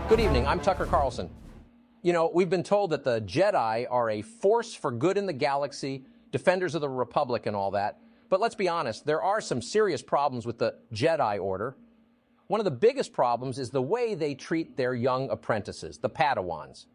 Good evening, I'm Tucker Carlson. You know, we've been told that the Jedi are a force for good in the galaxy, defenders of the Republic and all that. But let's be honest, there are some serious problems with the Jedi Order. One of the biggest problems is the way they treat their young apprentices, the Padawans.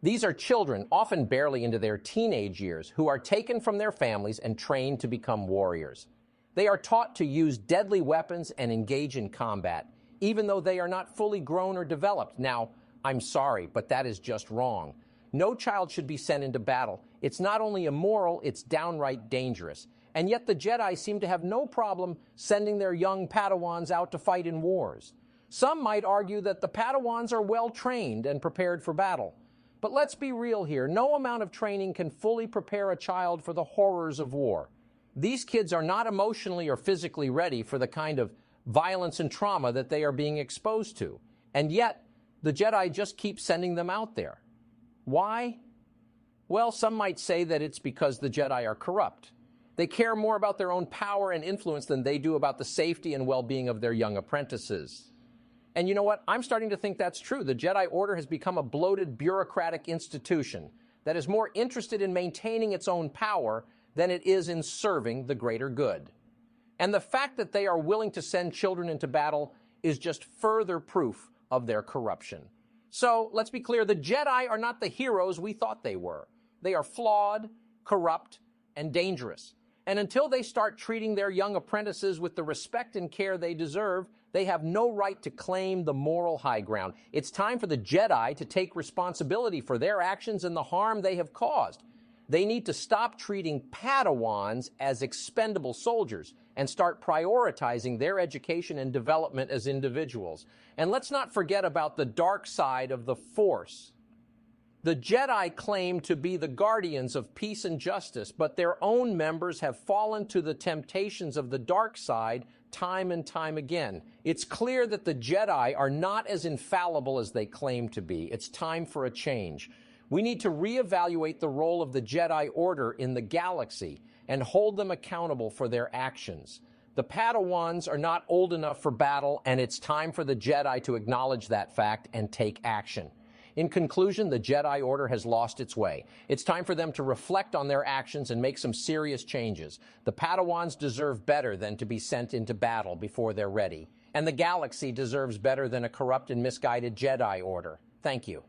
These are children, often barely into their teenage years, who are taken from their families and trained to become warriors. They are taught to use deadly weapons and engage in combat, even though they are not fully grown or developed. Now, I'm sorry, but that is just wrong. No child should be sent into battle. It's not only immoral, it's downright dangerous. And yet the Jedi seem to have no problem sending their young Padawans out to fight in wars. Some might argue that the Padawans are well trained and prepared for battle. But let's be real here. No amount of training can fully prepare a child for the horrors of war. These kids are not emotionally or physically ready for the kind of violence and trauma that they are being exposed to. And yet, the Jedi just keep sending them out there. Why? Well, some might say that it's because the Jedi are corrupt. They care more about their own power and influence than they do about the safety and well-being of their young apprentices. And you know what? I'm starting to think that's true. The Jedi Order has become a bloated bureaucratic institution that is more interested in maintaining its own power than it is in serving the greater good. And the fact that they are willing to send children into battle is just further proof of their corruption. So let's be clear, the Jedi are not the heroes we thought they were. They are flawed, corrupt, and dangerous. And until they start treating their young apprentices with the respect and care they deserve, they have no right to claim the moral high ground. It's time for the Jedi to take responsibility for their actions and the harm they have caused. They need to stop treating Padawans as expendable soldiers and start prioritizing their education and development as individuals. And let's not forget about the dark side of the Force. The Jedi claim to be the guardians of peace and justice, but their own members have fallen to the temptations of the dark side time and time again. It's clear that the Jedi are not as infallible as they claim to be. It's time for a change. We need to reevaluate the role of the Jedi Order in the galaxy and hold them accountable for their actions. The Padawans are not old enough for battle, and it's time for the Jedi to acknowledge that fact and take action. In conclusion, the Jedi Order has lost its way. It's time for them to reflect on their actions and make some serious changes. The Padawans deserve better than to be sent into battle before they're ready. And the galaxy deserves better than a corrupt and misguided Jedi Order. Thank you.